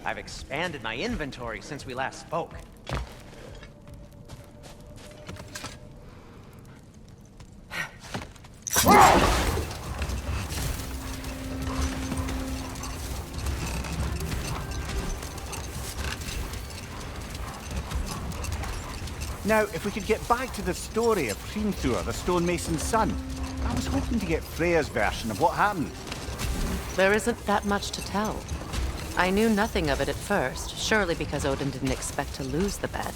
I've expanded my inventory since we last spoke. Now, if we could get back to the story of Thor, the stonemason's son, I was hoping to get Freya's version of what happened. There isn't that much to tell. I knew nothing of it at first, surely because Odin didn't expect to lose the bet.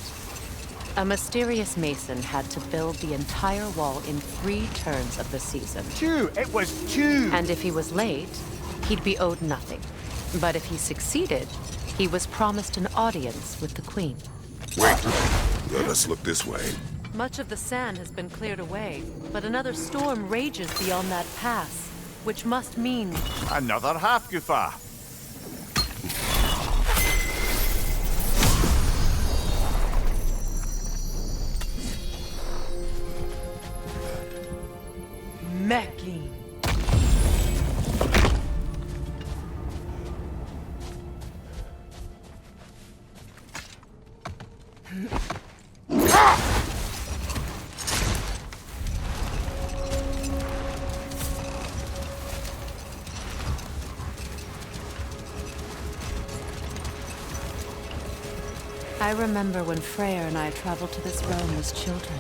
A mysterious mason had to build the entire wall in 3 turns of the season. 2! It was 2! And if he was late, he'd be owed nothing. But if he succeeded, he was promised an audience with the queen. Wait, let us look this way. Much of the sand has been cleared away, but another storm rages beyond that pass, which must mean... Another half-goofa! Mechlin. I remember when Freya and I traveled to this realm as children.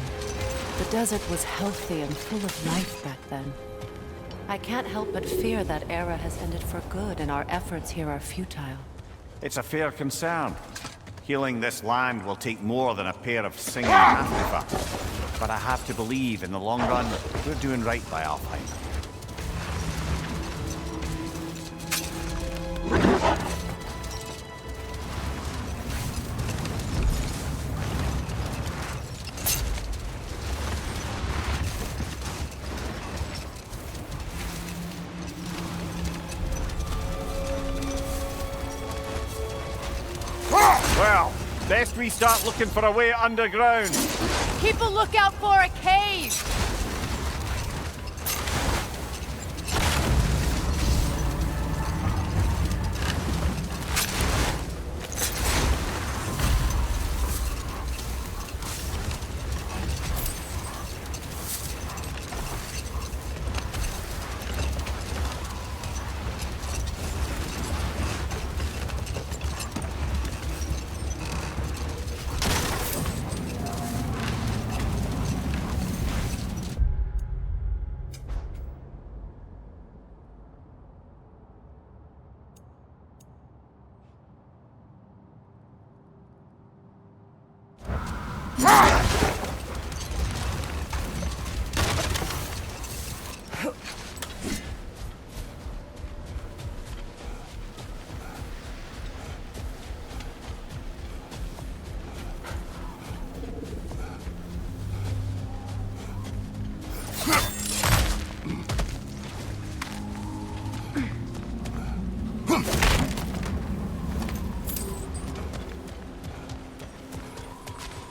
The desert was healthy and full of life back then. I can't help but fear that era has ended for good and our efforts here are futile. It's a fair concern. Healing this land will take more than a pair of singing half-goofa. But I have to believe, in the long run, we're doing right by Alfheim. Well, best we start looking for a way underground. Keep a lookout for a cave!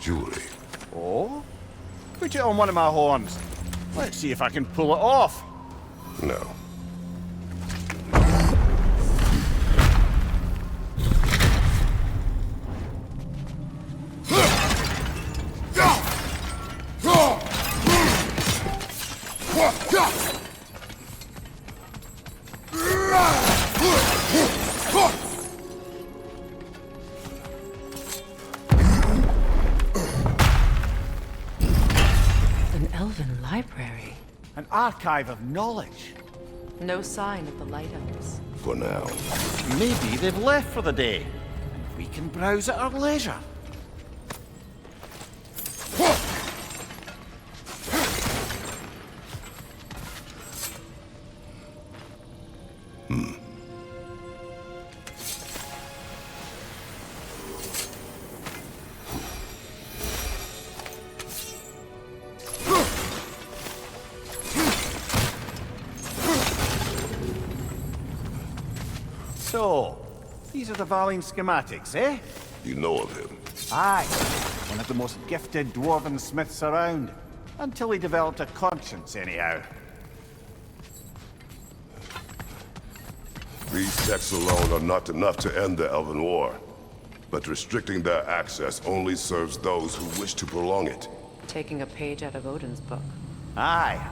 Jewelry. Oh? Put it on one of my horns. Let's see if I can pull it off. No. Elven library. An archive of knowledge. No sign of the lighthouse. For now. Maybe they've left for the day. And we can browse at our leisure. So, these are the Valine schematics, eh? You know of him. Aye, one of the most gifted dwarven smiths around. Until he developed a conscience, anyhow. These texts alone are not enough to end the Elven War. But restricting their access only serves those who wish to prolong it. Taking a page out of Odin's book. Aye.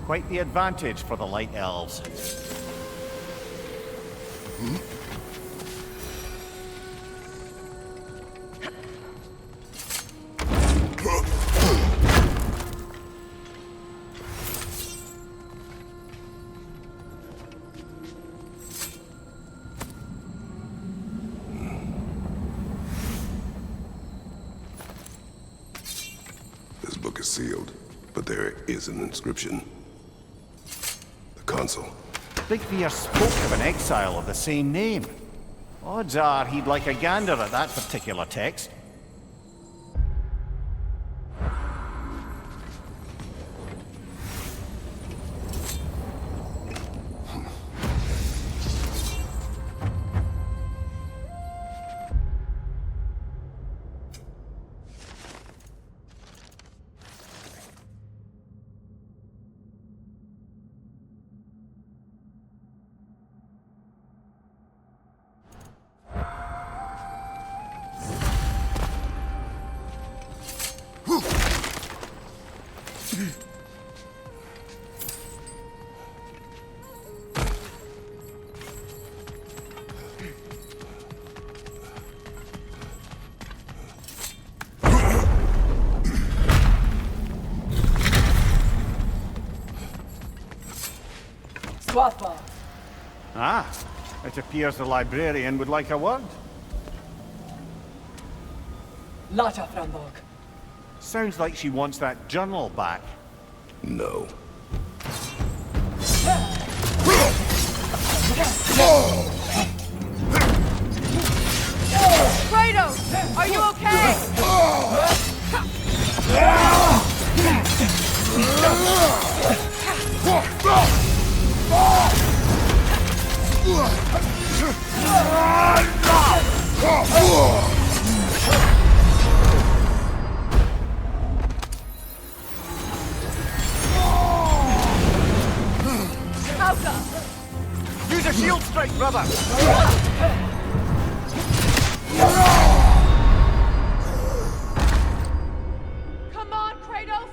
Quite the advantage for the Light Elves. This book is sealed, but there is an inscription. The console. Bigbear spoke of an exile of the same name. Odds are he'd like a gander at that particular text. Ah, it appears the librarian would like a word. Lata Frambog. Sounds like she wants that journal back. No. Kratos! Are you okay? Use a shield strike, brother! Come on, Kratos!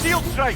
Shield strike!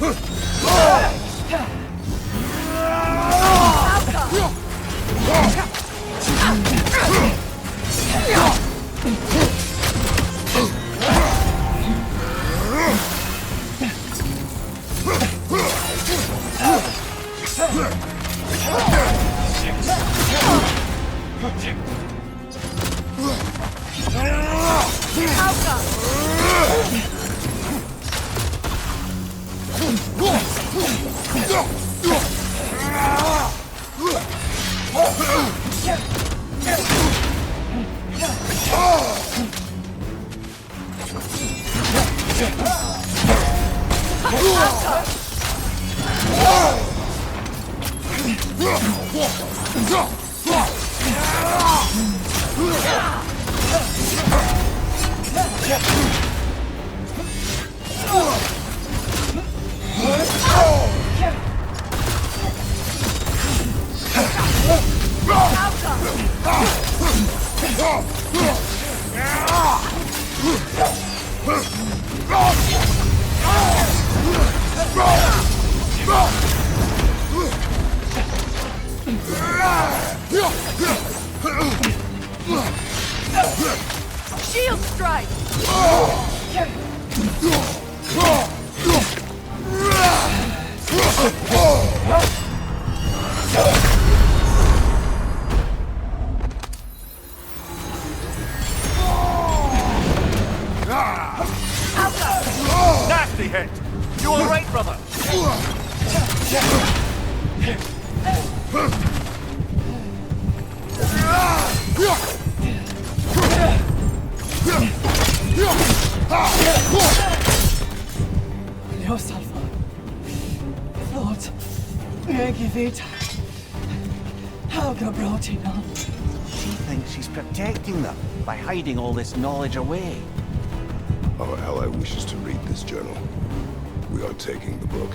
Shield strike! Nasty hit! You alright, brother? Leosalvar. Förlåt. Jag vet. Helga brought him on. She thinks she's protecting them by hiding all this knowledge away. Our ally wishes to read this journal. We are taking the book.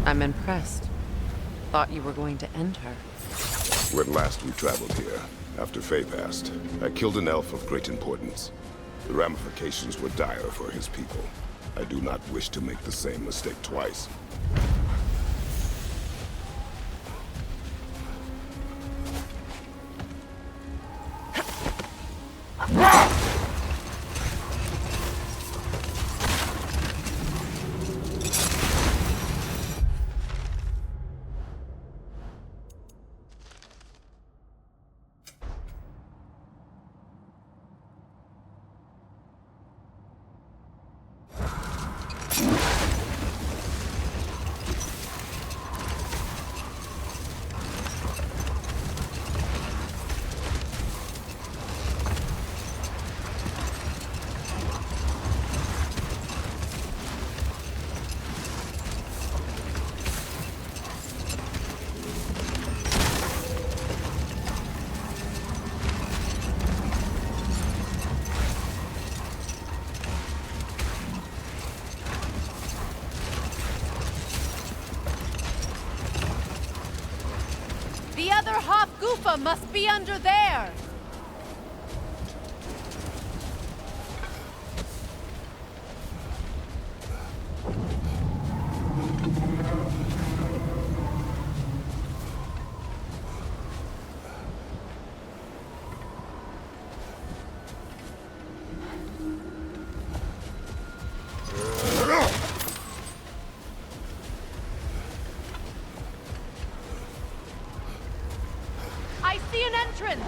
I'm impressed. Thought you were going to end her. When last we traveled here, after Faye passed, I killed an elf of great importance. The ramifications were dire for his people. I do not wish to make the same mistake twice. The other half Goofa must be under there! I see an entrance!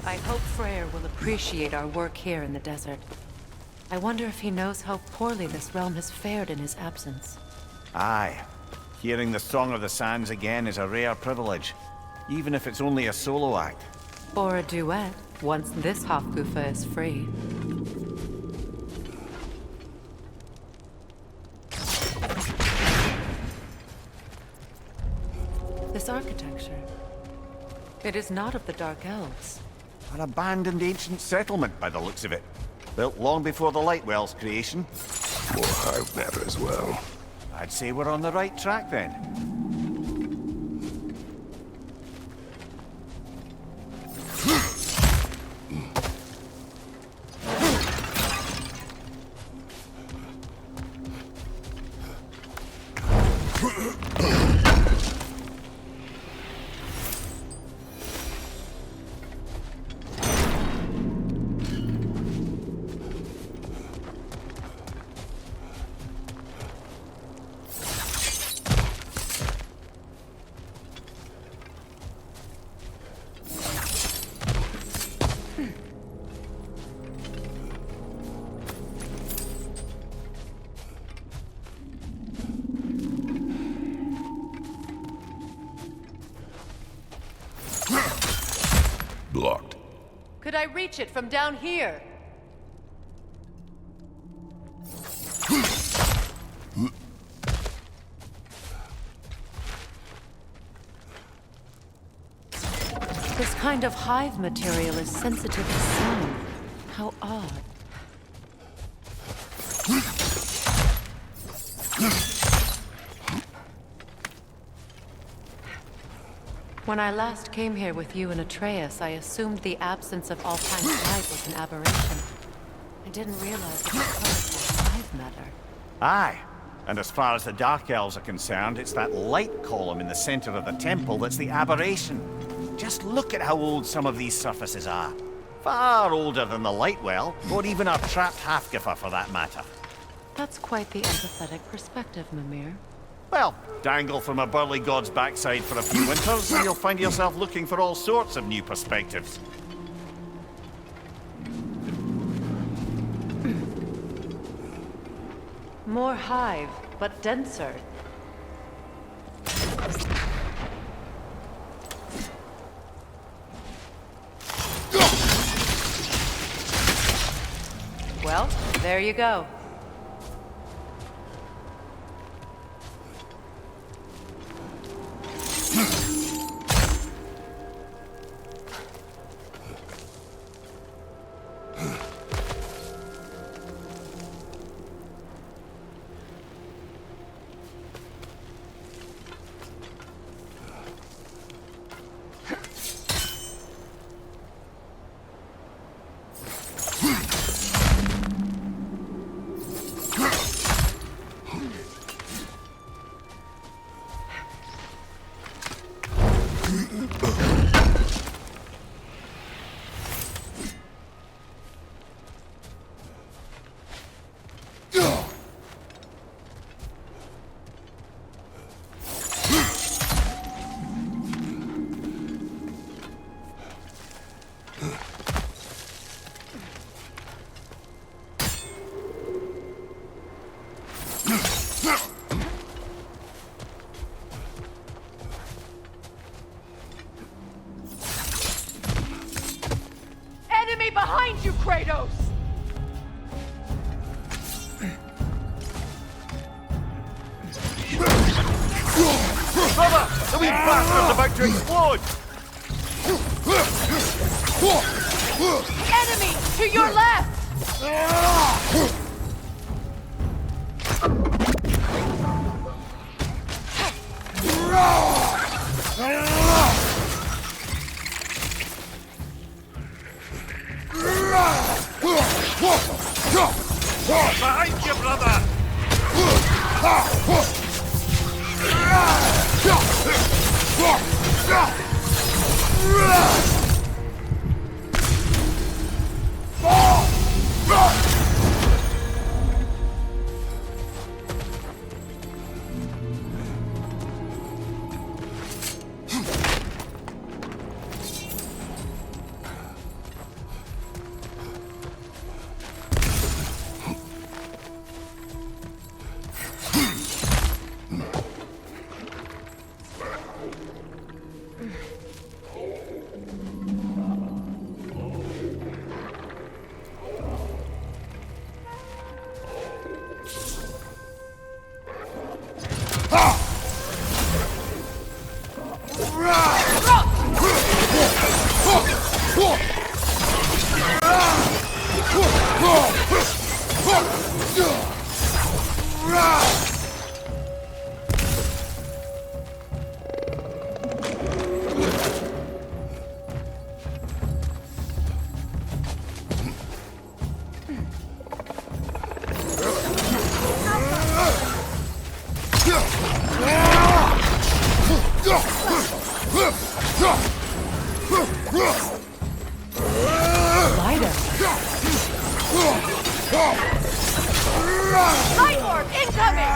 I hope Freyr will appreciate our work here in the desert. I wonder if he knows how poorly this realm has fared in his absence. Aye. Hearing the Song of the Sands again is a rare privilege, even if it's only a solo act. Or a duet, once this Hofgufa is free. This architecture. It is not of the Dark Elves. An abandoned ancient settlement by the looks of it. Built long before the Lightwell's creation. More hive matter as well. I'd say we're on the right track then. Blocked. Could I reach it from down here? This kind of hive material is sensitive to sound. How odd. When I last came here with you and Atreus, I assumed the absence of all kinds of light was an aberration. I didn't realize it was caused by hive matter. Aye. And as far as the Dark Elves are concerned, it's that light column in the center of the temple that's the aberration. Just look at how old some of these surfaces are. Far older than the Lightwell, or even our trapped Halfgiffer for that matter. That's quite the empathetic perspective, Mimir. Well, dangle from a burly god's backside for a few winters, and you'll find yourself looking for all sorts of new perspectives. More hive, but denser. Well, there you go. Enemy behind you, Kratos! Brother! The wee bastard's about to explode! Enemy to your left! Behind you, brother! Light orb incoming!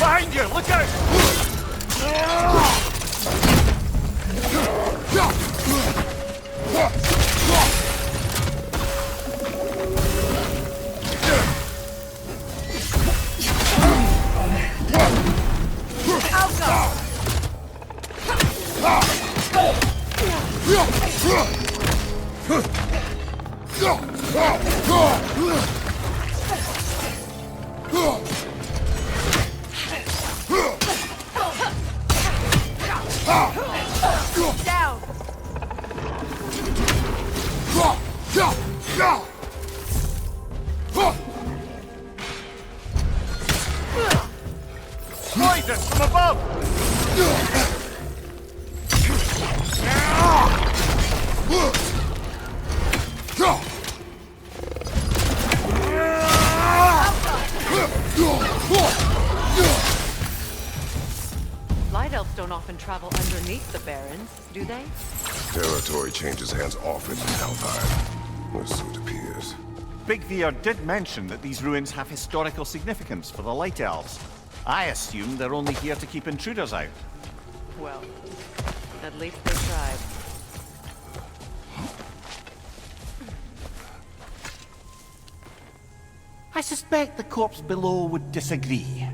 Behind you! Look out! Down! Poison from above! Light elves don't often travel underneath the barrens, do they? Territory changes hands often in Alfheim, or so it appears. Big Veer did mention that these ruins have historical significance for the Light Elves. I assume they're only here to keep intruders out. Well, at least they tried. I suspect the corpse below would disagree.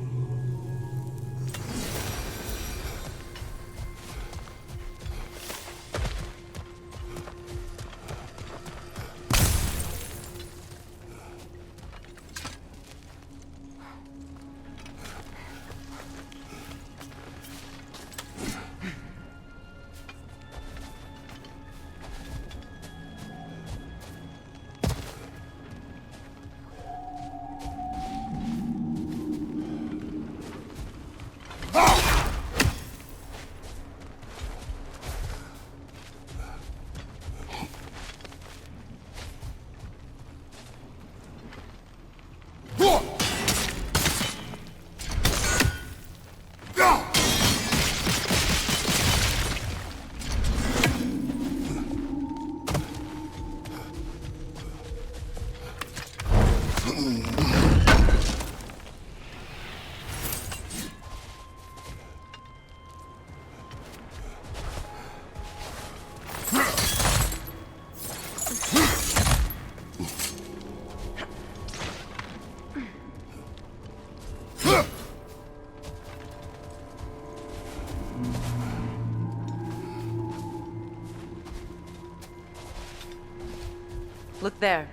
Look there.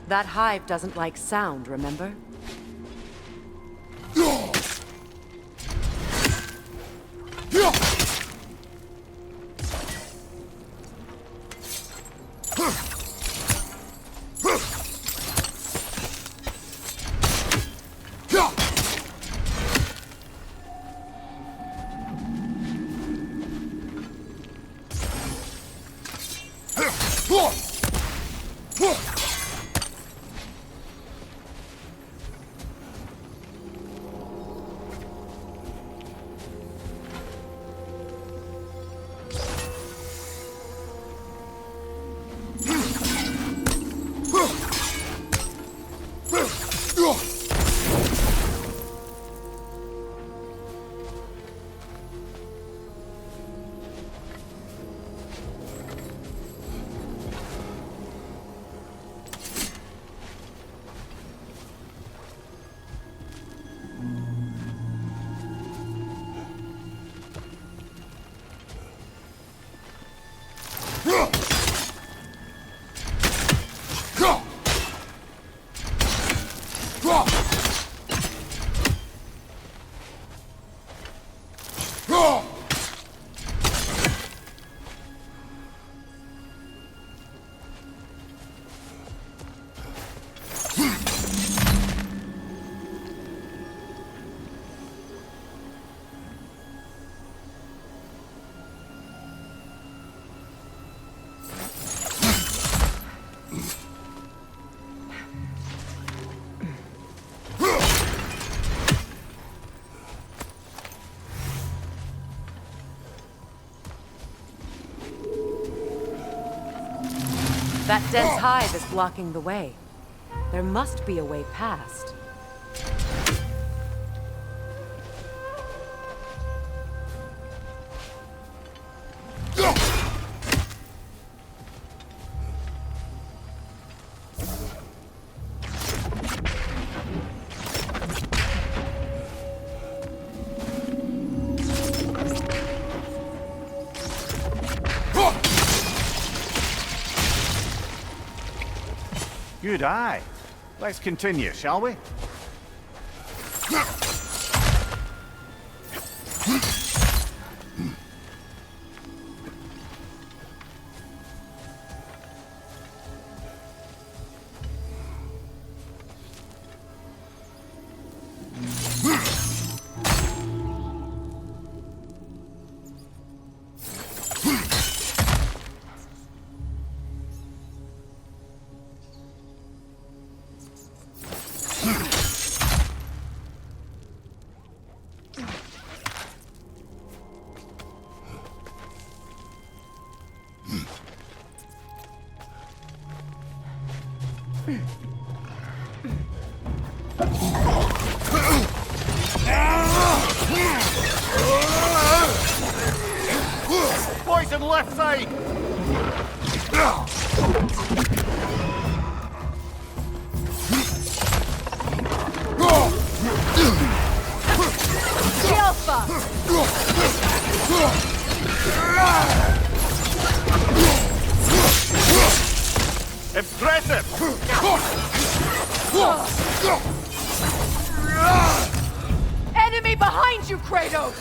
That hive doesn't like sound, remember? That dense hive is blocking the way. There must be a way past. Good eye. Let's continue, shall we? Poison left side! The Alpha! Impressive! Enemy behind you, Kratos!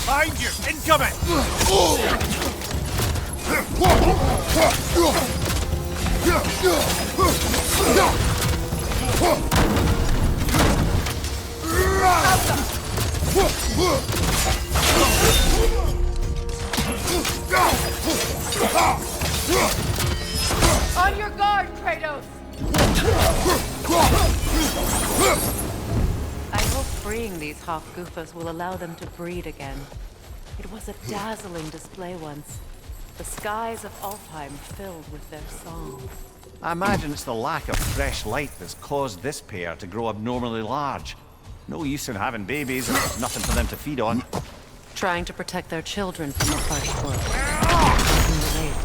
Behind you! Incoming! On your guard, Kratos! I hope freeing these Hofgufas will allow them to breed again. It was a dazzling display once. The skies of Alfheim filled with their song. I imagine it's the lack of fresh light that's caused this pair to grow abnormally large. No use in having babies if there's nothing for them to feed on. Trying to protect their children from the harsh world. I can relate.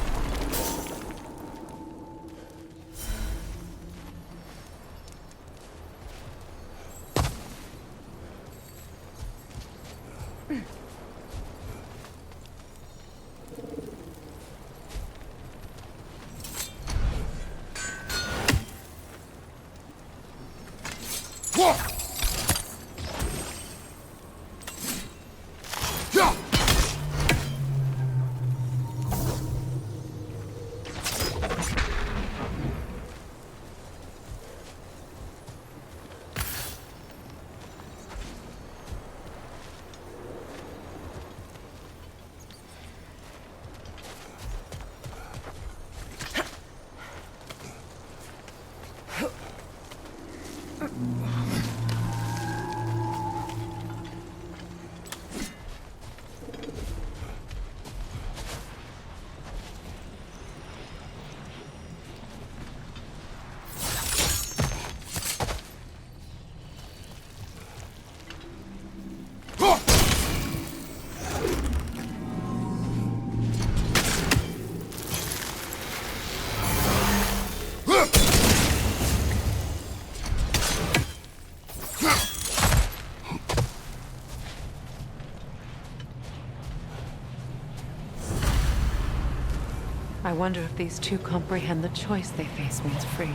I wonder if these two comprehend the choice they face means free.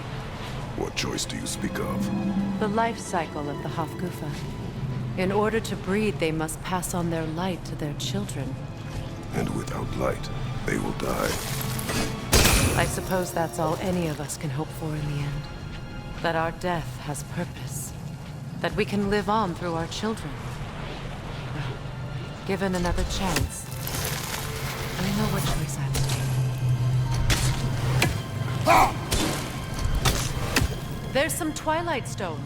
What choice do you speak of? The life cycle of the Hofgufa. In order to breed, they must pass on their light to their children. And without light, they will die. I suppose that's all any of us can hope for in the end. That our death has purpose. That we can live on through our children. Well, given another chance, I know what choice I will take. There's some Twilight Stone.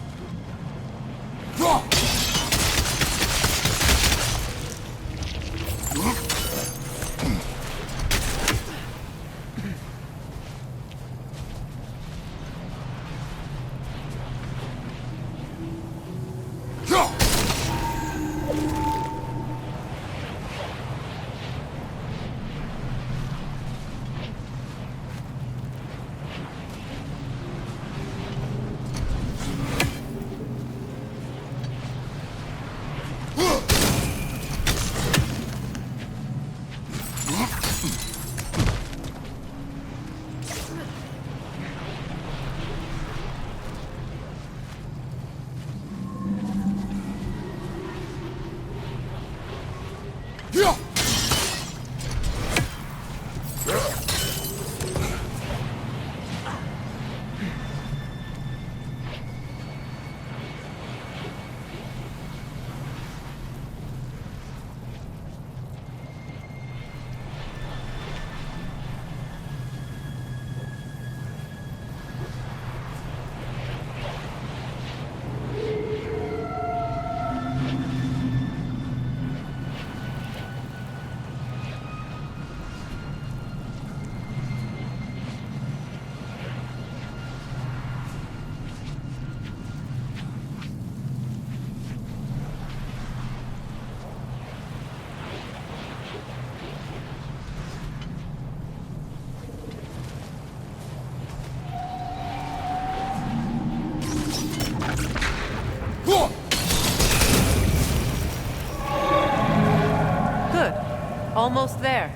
there?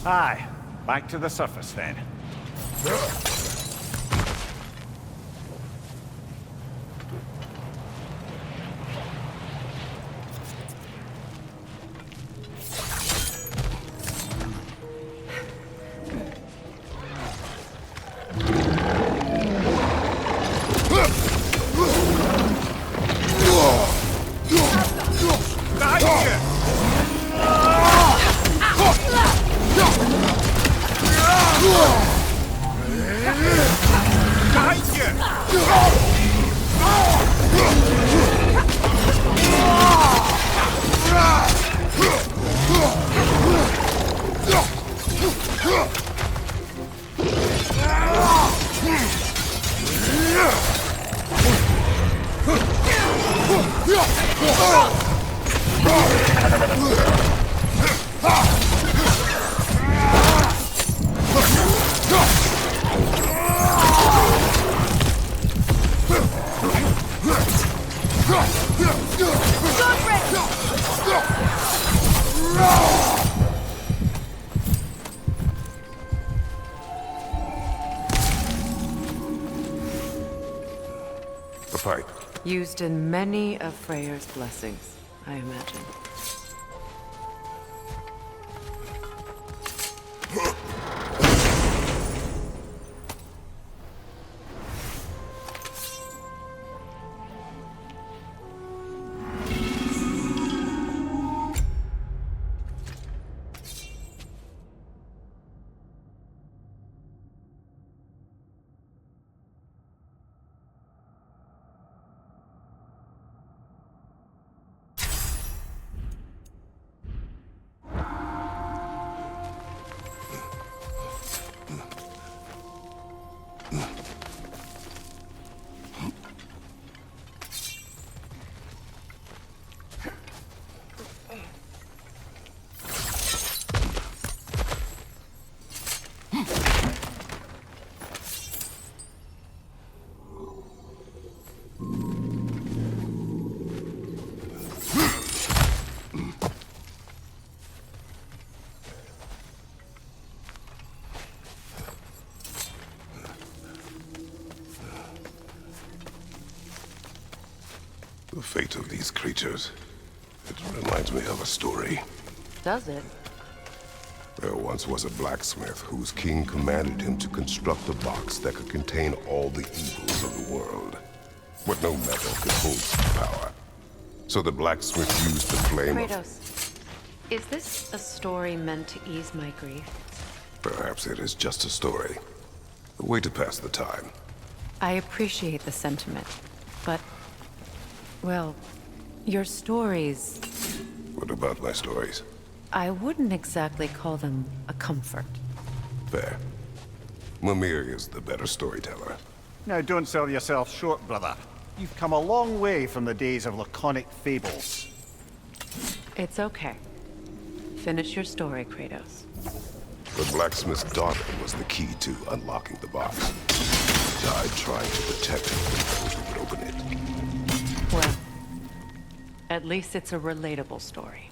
Aye, back to the surface then. The pipe. Used in many of Freya's blessings, I imagine. The fate of these creatures. It reminds me of a story. Does it? There once was a blacksmith whose king commanded him to construct a box that could contain all the evils of the world. But no metal could hold such power. So the blacksmith used the flame of... Kratos, is this a story meant to ease my grief? Perhaps it is just a story. A way to pass the time. I appreciate the sentiment, but... well, your stories... What about my stories? I wouldn't exactly call them a comfort. Fair. Mimir is the better storyteller. Now don't sell yourself short, brother. You've come a long way from the days of laconic fables. It's okay. Finish your story, Kratos. The blacksmith's daughter was the key to unlocking the box. She died trying to protect her from those who would open it. Well, at least it's a relatable story.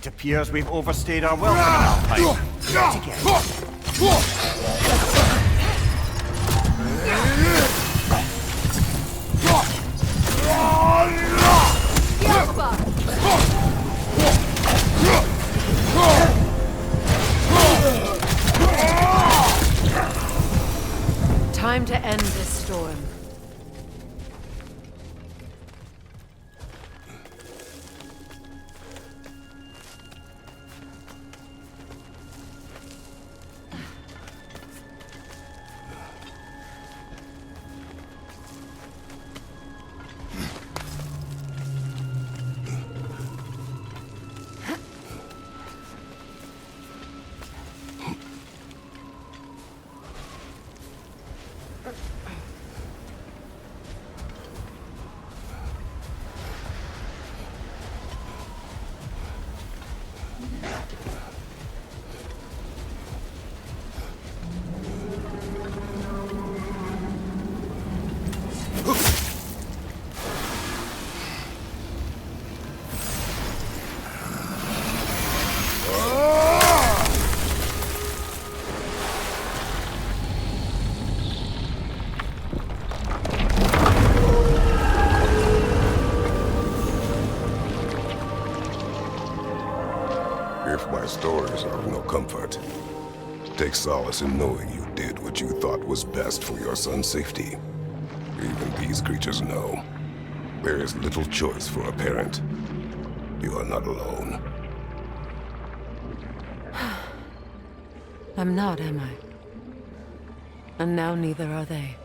It appears we've overstayed our welcome in Alpine. Yet again. Time to end this storm. If my stories are of no comfort, take solace in knowing you did what you thought was best for your son's safety. Even these creatures know. There is little choice for a parent. You are not alone. I'm not, am I? And now neither are they.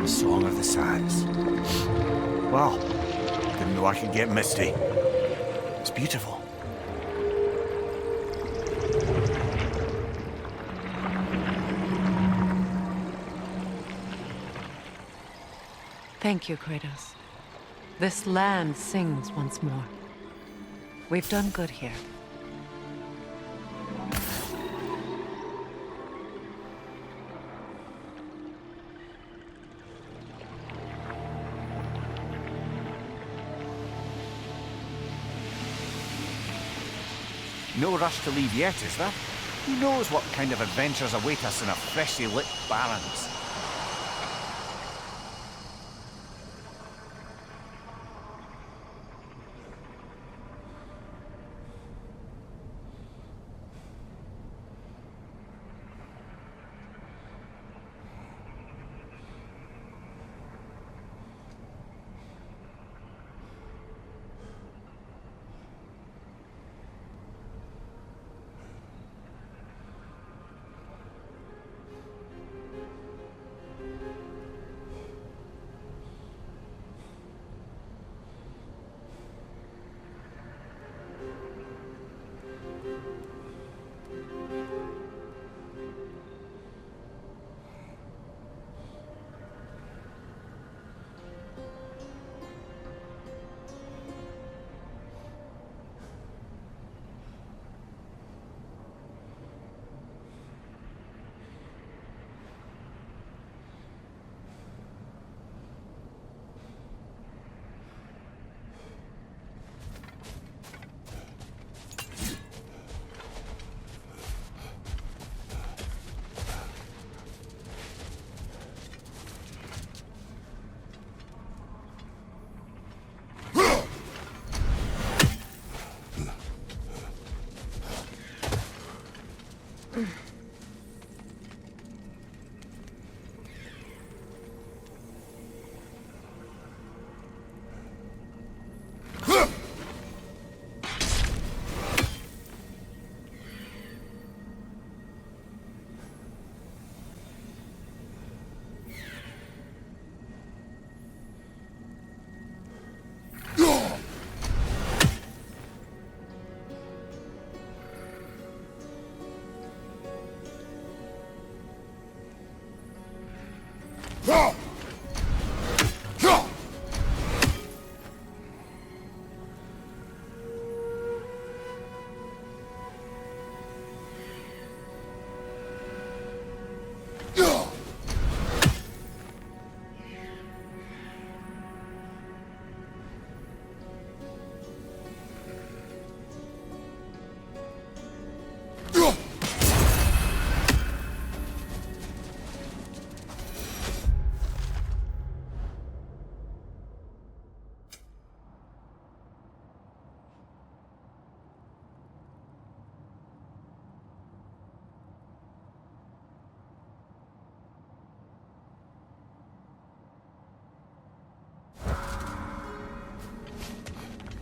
A song of the sands. Wow. Didn't know I could get misty. It's beautiful. Thank you, Kratos. This land sings once more. We've done good here. No rush to leave yet, is there? Who knows what kind of adventures await us in our freshly lit barrens?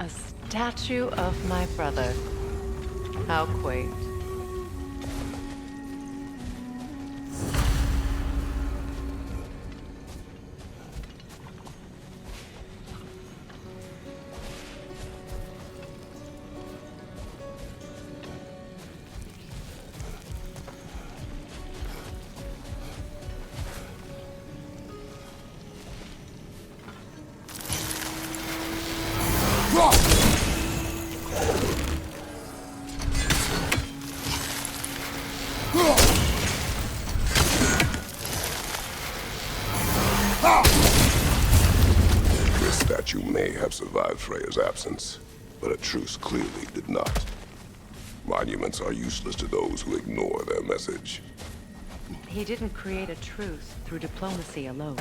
A statue of my brother. How quaint. This statue may have survived Freya's absence, but a truce clearly did not. Monuments are useless to those who ignore their message. He didn't create a truce through diplomacy alone.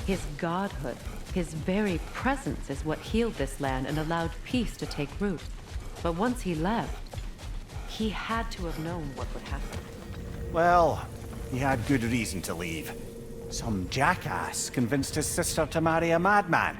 His godhood, his very presence is what healed this land and allowed peace to take root. But once he left, he had to have known what would happen. Well, he had good reason to leave. Some jackass convinced his sister to marry a madman.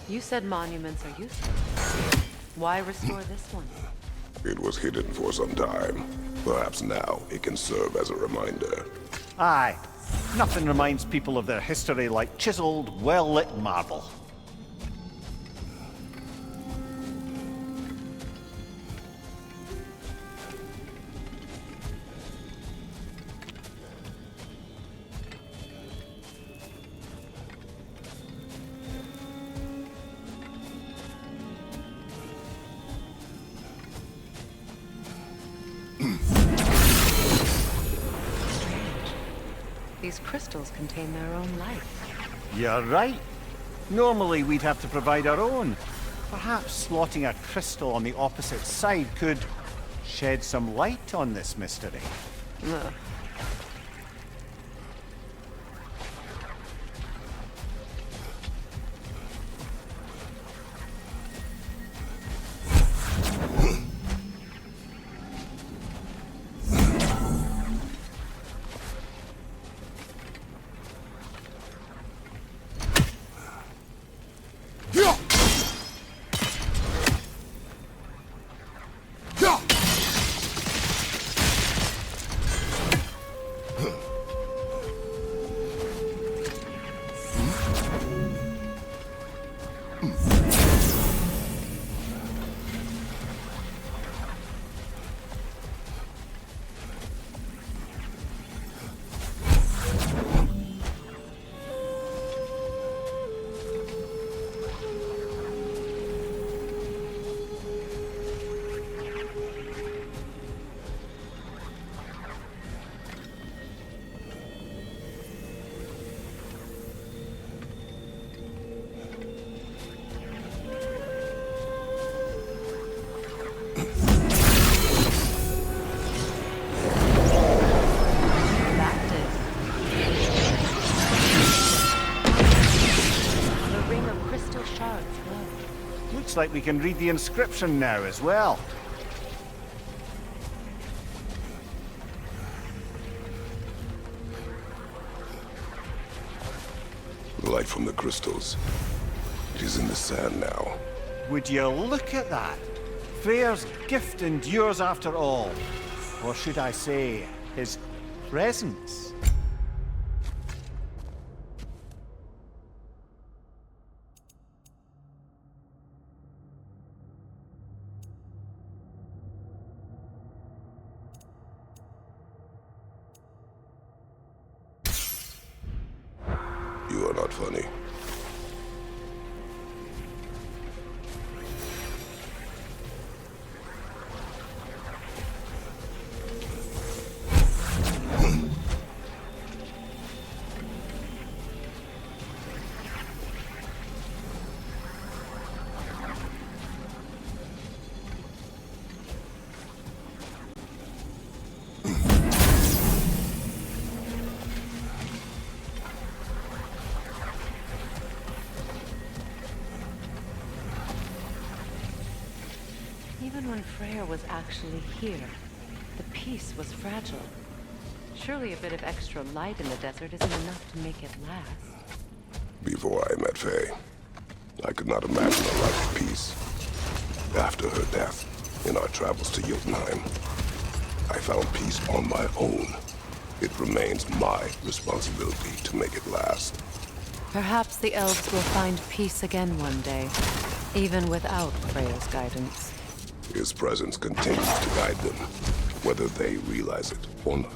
You said monuments are useless. Why restore this one? It was hidden for some time. Perhaps now it can serve as a reminder. Aye. Nothing reminds people of their history like chiseled, well-lit marble. These crystals contain their own light. You're right. Normally we'd have to provide our own. Perhaps slotting a crystal on the opposite side could shed some light on this mystery. Ugh. Looks like we can read the inscription now as well. light from the crystals. It is in the sand now. Would you look at that? Freyr's gift endures after all. Or should I say, his presence? You are not funny. Even when Freya was actually here, the peace was fragile. Surely a bit of extra light in the desert isn't enough to make it last. Before I met Faye, I could not imagine a life of peace. After her death, in our travels to Jotunheim, I found peace on my own. It remains my responsibility to make it last. Perhaps the elves will find peace again one day, even without Freya's guidance. His presence continues to guide them, whether they realize it or not.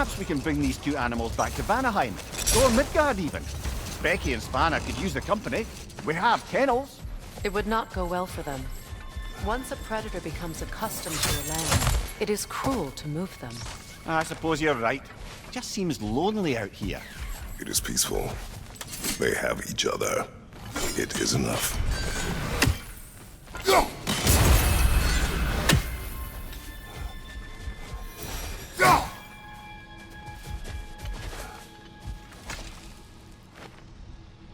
Perhaps we can bring these two animals back to Vanaheim, or Midgard even. Becky and Spanna could use the company. We have kennels. It would not go well for them. Once a predator becomes accustomed to a land, it is cruel to move them. I suppose you're right. It just seems lonely out here. It is peaceful. They have each other. It is enough.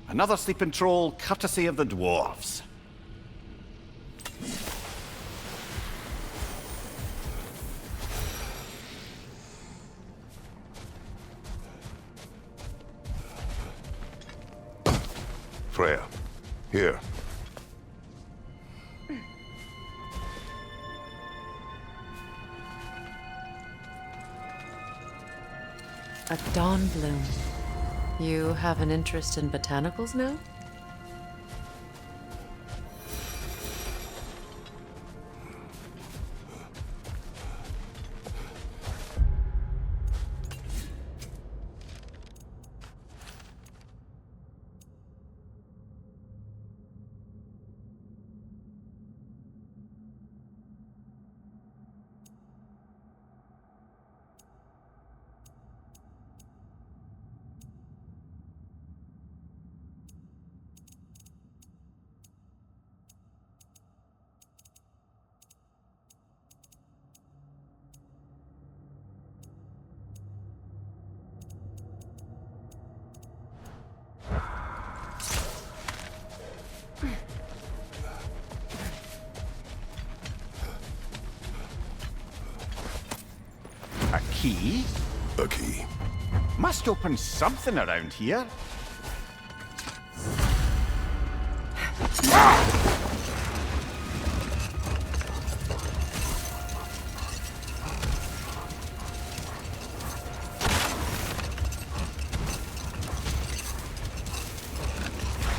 Another sleeping troll, courtesy of the dwarves. Freya, here. A dawn bloom. You have an interest in botanicals now? A key? A key. Must open something around here.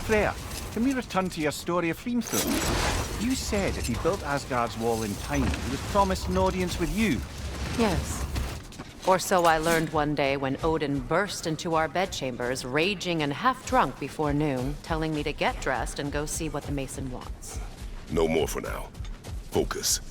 Freya, can we return to your story of Hrimthur? You said if he built Asgard's wall in time, he was promised an audience with you. Yes. Or so I learned one day when Odin burst into our bedchambers, raging and half-drunk before noon, telling me to get dressed and go see what the Mason wants. No more for now. Focus.